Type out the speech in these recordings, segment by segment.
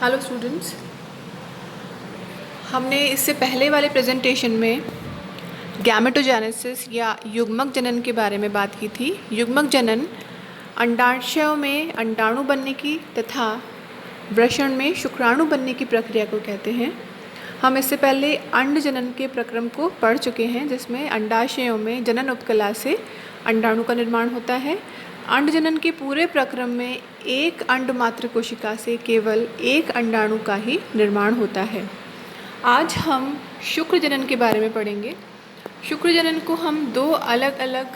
Hello students, हमने इससे पहले वाले प्रेजेंटेशन में गैमेटोजेनेसिस या युग्मक जनन के बारे में बात की थी। युग्मक जनन अंडाशयों में अंडाणु बनने की तथा वृषण में शुक्राणु बनने की प्रक्रिया को कहते हैं। हम इससे पहले अंड जनन के प्रक्रम को पढ़ चुके हैं, जिसमें अंडाशयों में जनन उपकला से अंडाणु का निर्माण होता है। अंड जनन के पूरे प्रक्रम में एक अंड मात्र कोशिका से केवल एक अंडाणु का ही निर्माण होता है। आज हम शुक्र जनन के बारे में पढ़ेंगे। शुक्र जनन को हम दो अलग अलग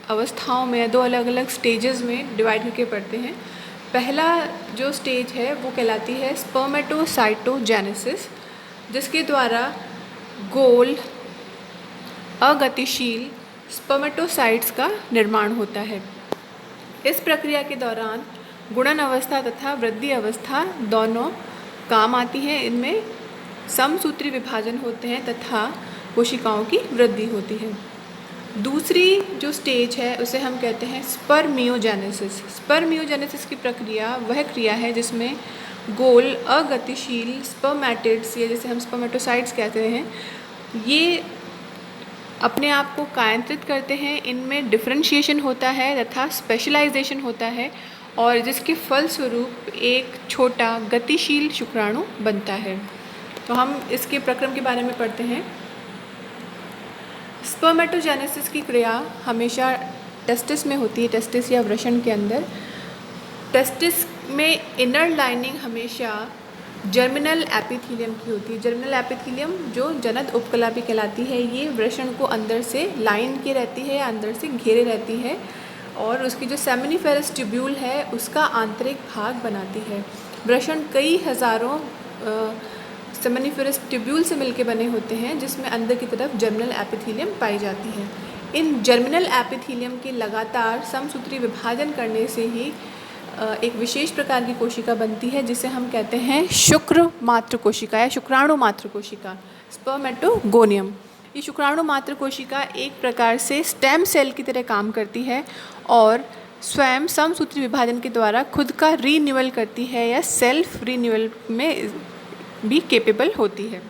अवस्थाओं में, दो अलग अलग स्टेजेस में डिवाइड करके पढ़ते हैं। पहला जो स्टेज है वो कहलाती है स्पर्मेटोसाइटोजेनेसिस, जिसके द्वारा गोल अगतिशील स्पर्मेटोसाइट्स का निर्माण होता है। इस प्रक्रिया के दौरान गुणन अवस्था तथा वृद्धि अवस्था दोनों काम आती हैं। इनमें समसूत्री विभाजन होते हैं तथा कोशिकाओं की वृद्धि होती है। दूसरी जो स्टेज है उसे हम कहते हैं स्पर्मियोजेनेसिस। स्पर्मियोजेनेसिस की प्रक्रिया वह क्रिया है जिसमें गोल अगतिशील स्पर्मेटिड्स, या जिसे हम स्पर्मेटोसाइट्स कहते हैं, ये अपने आप को कायंत्रित करते हैं। इनमें डिफरेंशिएशन होता है तथा स्पेशलाइजेशन होता है, और जिसके फलस्वरूप एक छोटा गतिशील शुक्राणु बनता है। तो हम इसके प्रक्रम के बारे में पढ़ते हैं। स्पर्मेटोजेनेसिस की क्रिया हमेशा टेस्टिस में होती है, टेस्टिस या वृषण के अंदर। टेस्टिस में इनर लाइनिंग हमेशा जर्मिनल एपिथीलियम की होती है। जर्मिनल एपिथीलियम जो जनन उपकला भी कहलाती है, ये वृषण को अंदर से लाइन की रहती है या अंदर से घेरे रहती है, और उसकी जो सेमिनिफेरस ट्यूब्यूल है उसका आंतरिक भाग बनाती है। वृषण कई हज़ारों सेमिनिफेरस ट्यूब्यूल से मिलकर बने होते हैं, जिसमें अंदर की तरफ जर्मिनल एपिथीलियम पाई जाती है। इन जर्मिनल एपिथीलियम के लगातार समसूत्री विभाजन करने से ही एक विशेष प्रकार की कोशिका बनती है, जिसे हम कहते हैं शुक्र मात्र कोशिका या शुक्राणु मात्र कोशिका, स्पर्मेटोगोनियम। ये शुक्राणु मात्र कोशिका एक प्रकार से स्टेम सेल की तरह काम करती है और स्वयं समसूत्री विभाजन के द्वारा खुद का रीन्यूअल करती है या सेल्फ रीन्यूअल में भी कैपेबल होती है।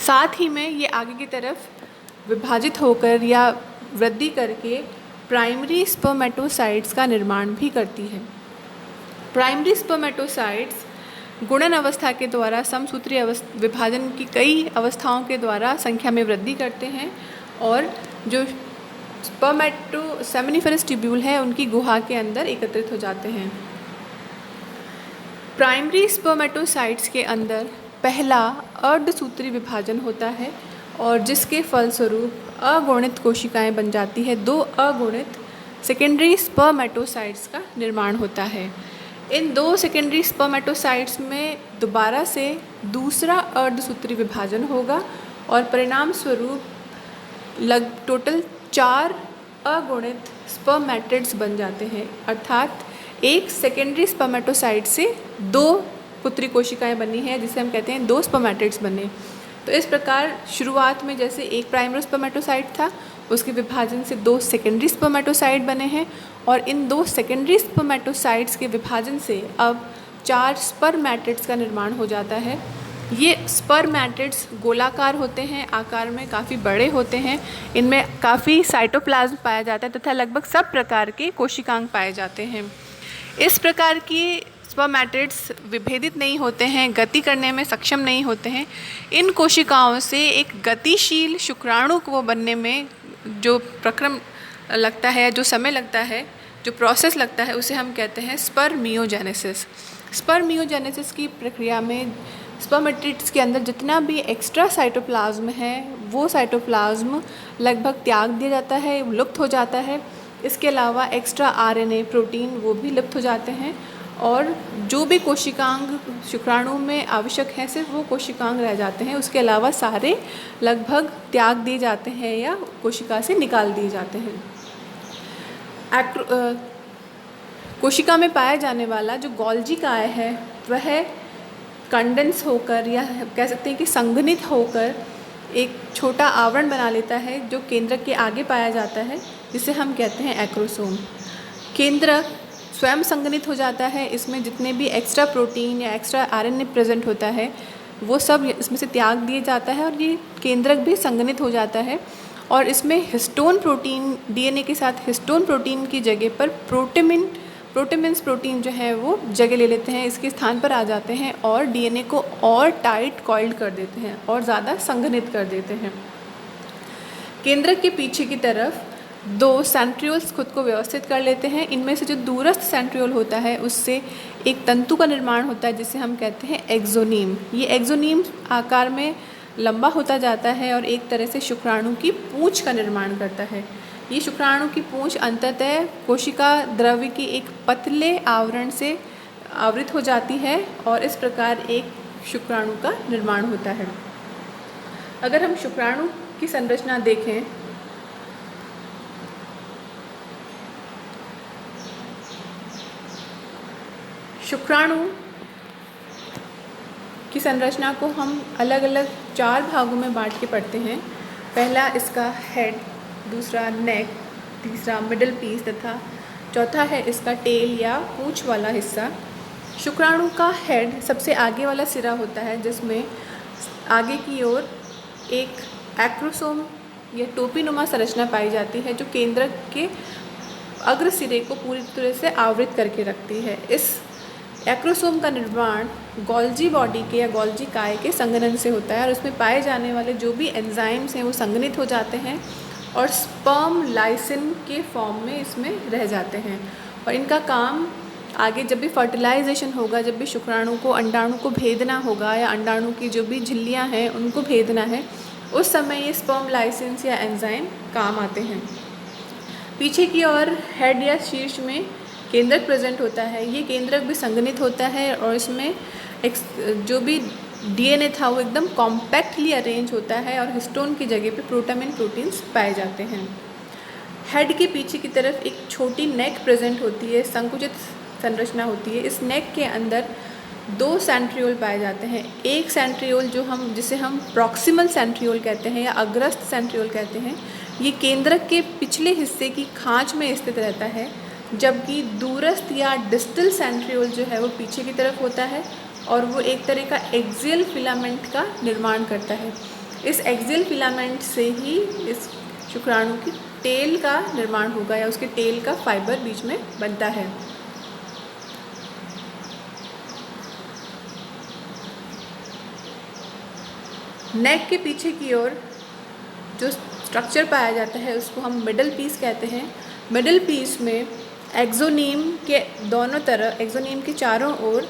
साथ ही में ये आगे की तरफ विभाजित होकर या वृद्धि करके प्राइमरी स्पर्मेटोसाइट्स का निर्माण भी करती है। प्राइमरी स्पर्मेटोसाइट्स गुणन अवस्था के द्वारा समसूत्री विभाजन की कई अवस्थाओं के द्वारा संख्या में वृद्धि करते हैं, और जो सेमिनिफेरस ट्यूब्यूल है उनकी गुहा के अंदर एकत्रित हो जाते हैं। प्राइमरी स्पर्मेटोसाइट्स के अंदर पहला अर्धसूत्री विभाजन होता है, और जिसके फलस्वरूप अगुणित कोशिकाएं बन जाती है। दो अगुणित सेकेंडरी स्पर्मेटोसाइट्स का निर्माण होता है। इन दो सेकेंडरी स्पर्मेटोसाइट्स में दोबारा से दूसरा अर्धसूत्री विभाजन होगा, और परिणाम स्वरूप टोटल 4 अगुणित स्पर्मेटिड्स बन जाते हैं। अर्थात एक सेकेंडरी स्पर्मेटोसाइट से 2 पुत्री कोशिकाएं बनी हैं, जिसे हम कहते हैं 2 स्पर्मेटिड्स बने। तो इस प्रकार शुरुआत में जैसे एक प्राइमरी स्पर्मेटोसाइट था, उसके विभाजन से 2 सेकेंडरी स्पर्मेटोसाइट बने हैं, और इन 2 सेकेंडरी स्पर्मेटोसाइट्स के विभाजन से अब 4 स्पर्मेटिड्स का निर्माण हो जाता है। ये स्पर्मेटिड्स गोलाकार होते हैं, आकार में काफ़ी बड़े होते हैं। इनमें काफ़ी साइटोप्लाज्म पाया जाता है तथा लगभग सब प्रकार के कोशिकांग पाए जाते हैं। इस प्रकार की स्पर्मेटिड्स विभेदित नहीं होते हैं, गति करने में सक्षम नहीं होते हैं। इन कोशिकाओं से एक गतिशील शुक्राणु को बनने में जो प्रक्रम लगता है, जो समय लगता है, जो प्रोसेस लगता है, उसे हम कहते हैं स्पर्मियोजेनेसिस। स्पर्मियोजेनेसिस की प्रक्रिया में स्पर्मेटिड्स के अंदर जितना भी एक्स्ट्रा साइटोप्लाज्म है, वो साइटोप्लाज्म लगभग त्याग दिया जाता है, लुप्त हो जाता है। इसके अलावा एक्स्ट्रा आरएनए, प्रोटीन, वो भी लुप्त हो जाते हैं, और जो भी कोशिकांग शुक्राणु में आवश्यक हैं सिर्फ वो कोशिकांग रह जाते हैं। उसके अलावा सारे लगभग त्याग दिए जाते हैं या कोशिका से निकाल दिए जाते हैं। कोशिका में पाया जाने वाला जो गोल्जी काय है वह कंडेंस होकर, या कह सकते हैं कि संघनित होकर, एक छोटा आवरण बना लेता है जो केंद्रक के आगे पाया जाता है, जिसे हम कहते हैं एक्रोसोम। केंद्रक स्वयं संघनित हो जाता है। इसमें जितने भी एक्स्ट्रा प्रोटीन या एक्स्ट्रा आरएनए प्रेजेंट होता है वो सब इसमें से त्याग दिया जाता है और ये केंद्रक भी संघनित हो जाता है। और इसमें हिस्टोन प्रोटीन, डीएनए के साथ हिस्टोन प्रोटीन की जगह पर प्रोटेमिन्स प्रोटीन जो है वो जगह ले लेते हैं, इसके स्थान पर आ जाते हैं और डीएनए को और टाइट कॉइल्ड कर देते हैं और ज़्यादा संघनित कर देते हैं। केंद्रक के पीछे की तरफ 2 सेंट्रियोल्स खुद को व्यवस्थित कर लेते हैं। इनमें से जो दूरस्थ सेंट्रियोल होता है उससे एक तंतु का निर्माण होता है जिसे हम कहते हैं एक्सोनीम। ये एक्सोनीम आकार में लंबा होता जाता है और एक तरह से शुक्राणु की पूंछ का निर्माण करता है। ये शुक्राणु की पूंछ अंततः कोशिका द्रव्य की एक पतले आवरण से आवृत हो जाती है और इस प्रकार एक शुक्राणु का निर्माण होता है। अगर हम शुक्राणु की संरचना देखें शुक्राणु की संरचना को हम अलग अलग 4 भागों में बांट के पढ़ते हैं। पहला इसका हेड, दूसरा नेक, तीसरा मिडल पीस तथा चौथा है इसका टेल या पूंछ वाला हिस्सा। शुक्राणु का हेड सबसे आगे वाला सिरा होता है जिसमें आगे की ओर एक एक्रोसोम या टोपीनुमा संरचना पाई जाती है जो केंद्रक के अग्र सिरे को पूरी तरह से आवृत करके रखती है। इस एक्रोसोम का निर्माण गोल्जी बॉडी के या गोल्जी काय के संघनन से होता है और उसमें पाए जाने वाले जो भी एंजाइम्स हैं वो संघनित हो जाते हैं और स्पर्म लाइसिन के फॉर्म में इसमें रह जाते हैं। और इनका काम आगे जब भी फर्टिलाइजेशन होगा, जब भी शुक्राणु को अंडाणु को भेदना होगा या अंडाणु की जो भी झिल्लियाँ हैं उनको भेदना है, उस समय ये स्पर्म लाइसिन्स या एंजाइम काम आते हैं। पीछे की ओर हेड या शीर्ष में केंद्रक प्रेजेंट होता है। ये केंद्रक भी संघनित होता है और इसमें जो भी डीएनए था वो एकदम कॉम्पैक्टली अरेंज होता है और हिस्टोन की जगह पे प्रोटामिन प्रोटीन्स पाए जाते हैं। हेड के पीछे की तरफ एक छोटी नेक प्रेजेंट होती है, संकुचित संरचना होती है। इस नेक के अंदर 2 सेंट्रियोल पाए जाते हैं। एक सेंट्रियोल जिसे हम प्रॉक्सिमल सेंट्रियोल कहते हैं या अग्रस्थ सेंट्रियोल कहते हैं, ये केंद्रक के पिछले हिस्से की खांच में स्थित रहता है, जबकि दूरस्थ या डिस्टल सेंट्रियोल जो है वो पीछे की तरफ होता है और वो एक तरह का एक्सियल फिलामेंट का निर्माण करता है। इस एक्सियल फिलामेंट से ही इस शुक्राणु की टेल का निर्माण होगा या उसके टेल का फाइबर बीच में बनता है। नेक के पीछे की ओर जो स्ट्रक्चर पाया जाता है उसको हम मिडल पीस कहते हैं। मिडल पीस में एक्सोनीम के दोनों तरफ, एक्सोनीम के चारों ओर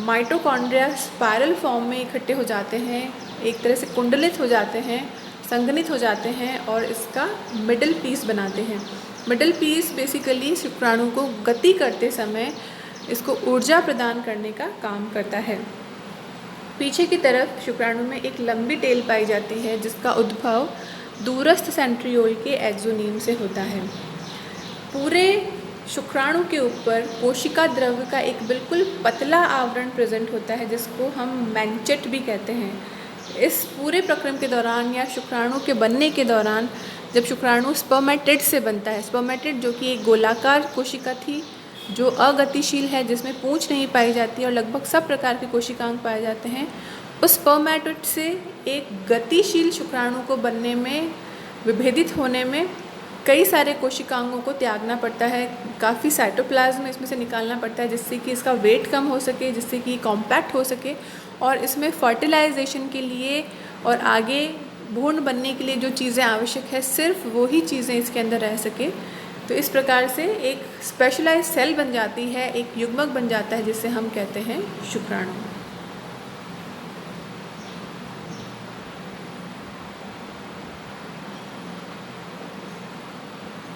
माइटोकॉन्ड्रिया स्पाइरल फॉर्म में इकट्ठे हो जाते हैं, एक तरह से कुंडलित हो जाते हैं, संघनित हो जाते हैं और इसका मिडल पीस बनाते हैं। मिडल पीस बेसिकली शुक्राणु को गति करते समय इसको ऊर्जा प्रदान करने का काम करता है। पीछे की तरफ शुक्राणु में एक लंबी टेल पाई जाती है जिसका उद्भव दूरस्थ सेंट्रियोल के एक्सोनीम से होता है। पूरे शुक्राणु के ऊपर कोशिका द्रव्य का एक बिल्कुल पतला आवरण प्रेजेंट होता है जिसको हम मैंचेट भी कहते हैं। इस पूरे प्रक्रम के दौरान या शुक्राणु के बनने के दौरान जब शुक्राणु स्पर्मेटिड से बनता है, स्पर्मेटिड जो कि एक गोलाकार कोशिका थी जो अगतिशील है, जिसमें पूंछ नहीं पाई जाती और लगभग सब प्रकार के कोशिकांग पाए जाते हैं, उस स्पर्मेटिड से एक गतिशील शुक्राणु को बनने में, विभेदित होने में कई सारे कोशिकांगों को त्यागना पड़ता है। काफ़ी साइटोप्लाज्म इसमें से निकालना पड़ता है जिससे कि इसका वेट कम हो सके, जिससे कि कॉम्पैक्ट हो सके और इसमें फर्टिलाइजेशन के लिए और आगे भ्रूण बनने के लिए जो चीज़ें आवश्यक है सिर्फ वही चीज़ें इसके अंदर रह सके। तो इस प्रकार से एक स्पेशलाइज्ड सेल बन जाती है, एक युग्मक बन जाता है जिसे हम कहते हैं शुक्राणु।